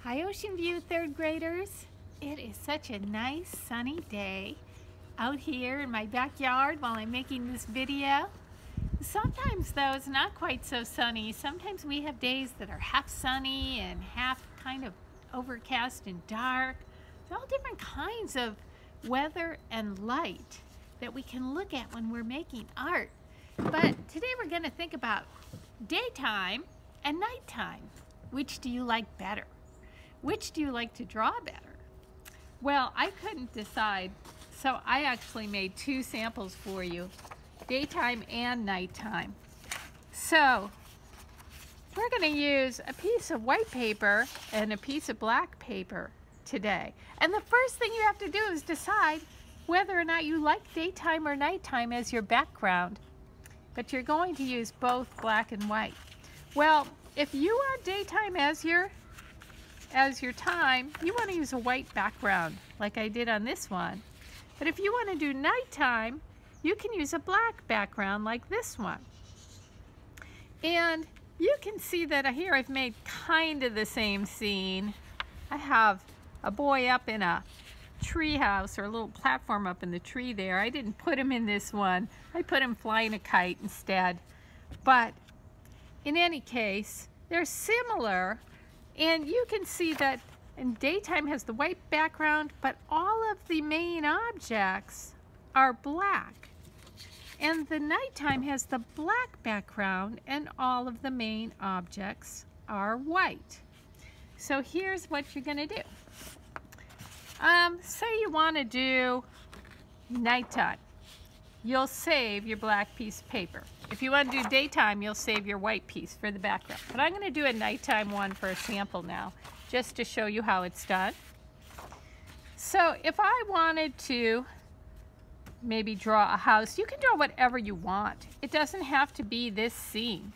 Hi Ocean View third graders. It is such a nice sunny day out here in my backyard while I'm making this video. Sometimes though it's not quite so sunny. Sometimes we have days that are half sunny and half kind of overcast and dark. There's all different kinds of weather and light that we can look at when we're making art. But today we're going to think about daytime and nighttime. Which do you like better? Which do you like to draw better? Well, I couldn't decide, so I actually made two samples for you, daytime and nighttime. So we're going to use a piece of white paper and a piece of black paper today. And the first thing you have to do is decide whether or not you like daytime or nighttime as your background. But you're going to use both black and white. Well, if you want daytime as your time, you want to use a white background like I did on this one. But if you want to do nighttime, you can use a black background like this one. And you can see that here I've made kind of the same scene. I have a boy up in a tree house, or a little platform up in the tree there. I didn't put him in this one. I put him flying a kite instead. But in any case, they're similar. And you can see that in daytime has the white background, but all of the main objects are black. And the nighttime has the black background and all of the main objects are white. So here's what you're going to do. Say you want to do nighttime. You'll save your black piece of paper. If you want to do daytime, you'll save your white piece for the background. But I'm going to do a nighttime one for a sample now, just to show you how it's done. So if I wanted to maybe draw a house, you can draw whatever you want. It doesn't have to be this scene.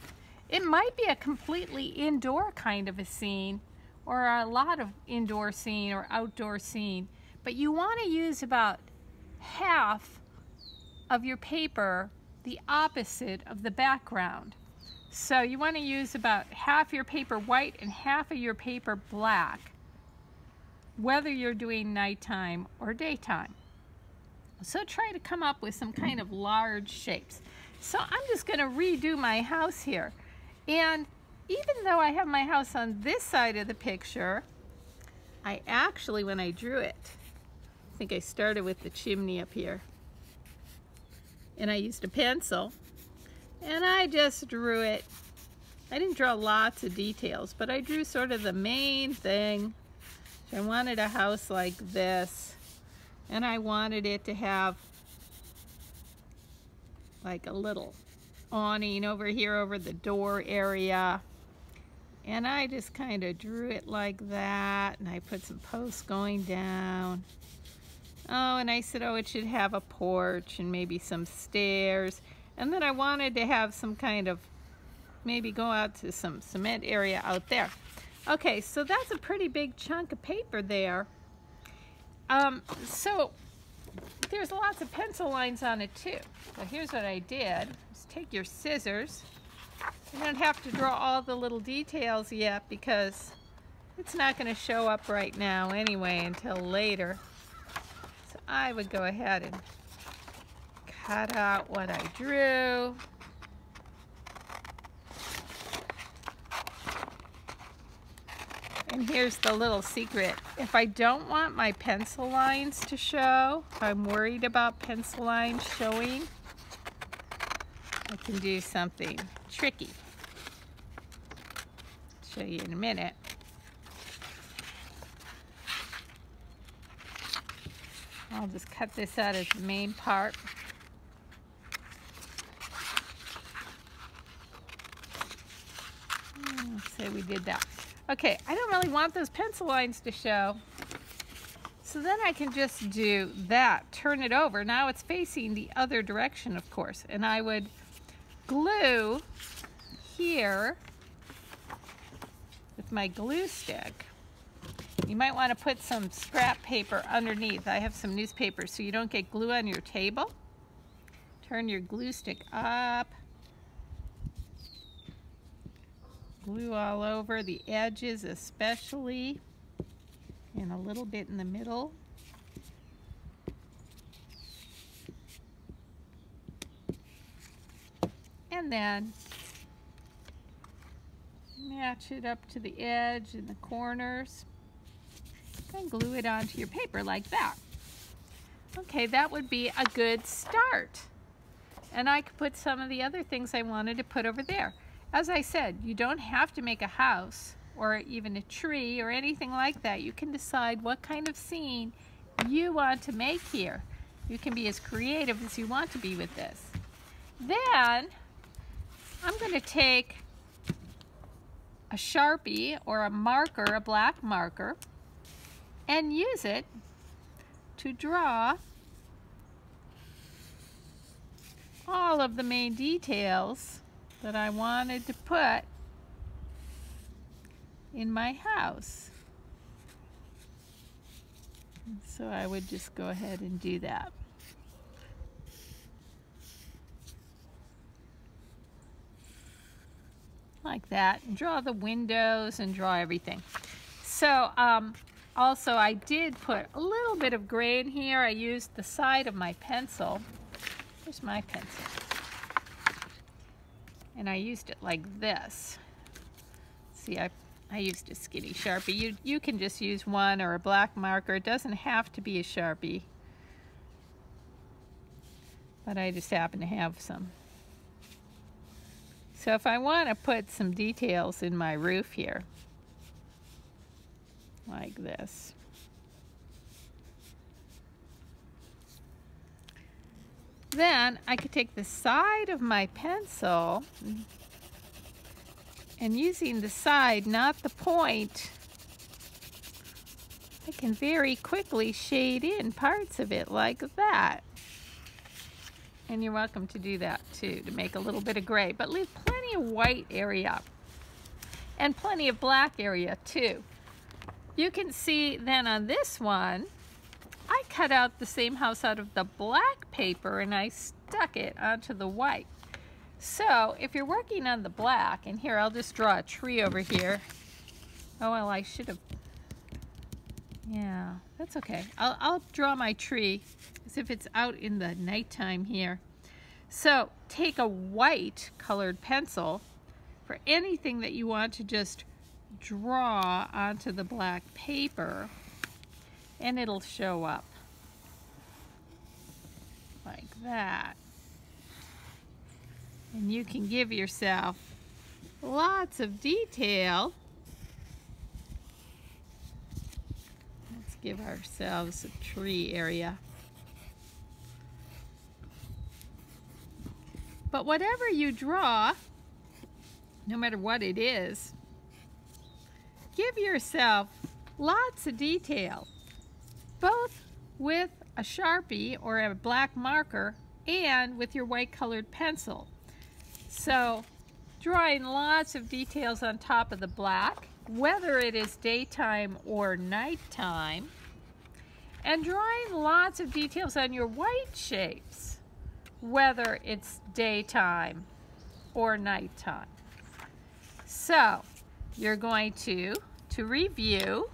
It might be a completely indoor kind of a scene, or a lot of indoor scene or outdoor scene. But you want to use about half of your paper the opposite of the background. So you want to use about half your paper white and half of your paper black, whether you're doing nighttime or daytime. So try to come up with some kind of large shapes. So I'm just going to redo my house here. And even though I have my house on this side of the picture, I actually, when I drew it, I think I started with the chimney up here. And I used a pencil, and I just drew it. I didn't draw lots of details, but I drew sort of the main thing. I wanted a house like this, and I wanted it to have like a little awning over here over the door area. And I just kind of drew it like that, and I put some posts going down. Oh, and I said, oh, it should have a porch and maybe some stairs. And then I wanted to have some kind of, maybe go out to some cement area out there. Okay, so that's a pretty big chunk of paper there. So there's lots of pencil lines on it too. So here's what I did. Just take your scissors. You don't have to draw all the little details yet because it's not going to show up right now anyway until later. So I would go ahead and cut out what I drew. And here's the little secret. If I don't want my pencil lines to show, if I'm worried about pencil lines showing, I can do something tricky. I'll show you in a minute. I'll just cut this out as the main part. Let's say we did that. Okay, I don't really want those pencil lines to show. So then I can just do that, turn it over. Now it's facing the other direction, of course. And I would glue here with my glue stick. You might want to put some scrap paper underneath. I have some newspaper so you don't get glue on your table. Turn your glue stick up. Glue all over the edges especially. and a little bit in the middle. And then match it up to the edge and the corners and glue it onto your paper like that. Okay, that would be a good start. And I could put some of the other things I wanted to put over there. As I said, you don't have to make a house or even a tree or anything like that. You can decide what kind of scene you want to make here. You can be as creative as you want to be with this. Then I'm going to take a Sharpie or a marker, a black marker, and use it to draw all of the main details that I wanted to put in my house. So I would just go ahead and do that. Like that, and draw the windows and draw everything. So also I did put a little bit of gray in here. I used the side of my pencil. Here's my pencil. And I used it like this. See, I used a skinny Sharpie. You can just use one or a black marker. It doesn't have to be a Sharpie. But I just happen to have some. So if I want to put some details in my roof here, like this. Then I could take the side of my pencil and using the side, not the point, I can very quickly shade in parts of it like that. And you're welcome to do that too, to make a little bit of gray, but leave plenty of white area and plenty of black area too. You can see then on this one, I cut out the same house out of the black paper and I stuck it onto the white. So if you're working on the black, and here I'll just draw a tree over here. Oh well, I should have, yeah, that's okay. I'll draw my tree as if it's out in the nighttime here. So take a white colored pencil for anything that you want to just draw onto the black paper, and it'll show up like that. And you can give yourself lots of detail. Let's give ourselves a tree area. But whatever you draw, no matter what it is, give yourself lots of detail, both with a Sharpie or a black marker and with your white colored pencil. So drawing lots of details on top of the black, whether it is daytime or nighttime, and drawing lots of details on your white shapes, whether it's daytime or nighttime. So you're going to review,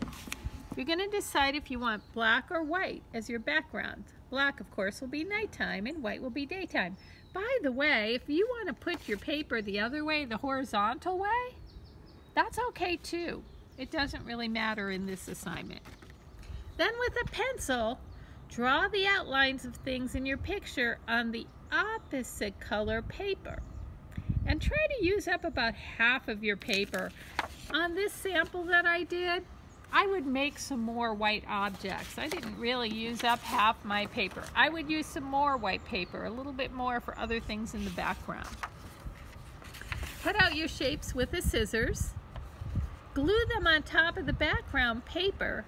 you're going to decide if you want black or white as your background. Black, of course, will be nighttime and white will be daytime. By the way, if you want to put your paper the other way, the horizontal way, that's okay too. It doesn't really matter in this assignment. Then with a pencil, draw the outlines of things in your picture on the opposite color paper. And try to use up about half of your paper. On this sample that I did, I would make some more white objects. I didn't really use up half my paper. I would use some more white paper, a little bit more for other things in the background. Cut out your shapes with the scissors. Glue them on top of the background paper.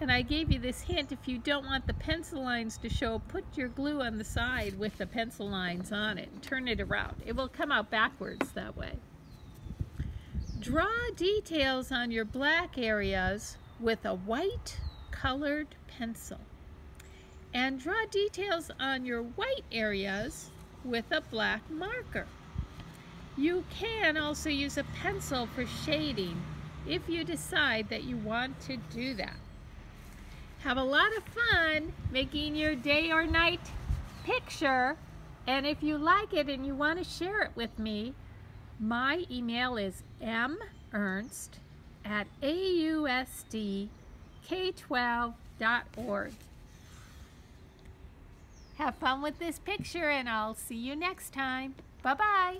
And I gave you this hint, if you don't want the pencil lines to show, put your glue on the side with the pencil lines on it and turn it around. It will come out backwards that way. Draw details on your black areas with a white colored pencil. And draw details on your white areas with a black marker. You can also use a pencil for shading if you decide that you want to do that. Have a lot of fun making your day or night picture. And if you like it and you want to share it with me, my email is mernst@ausdk12.org. Have fun with this picture, and I'll see you next time. Bye-bye.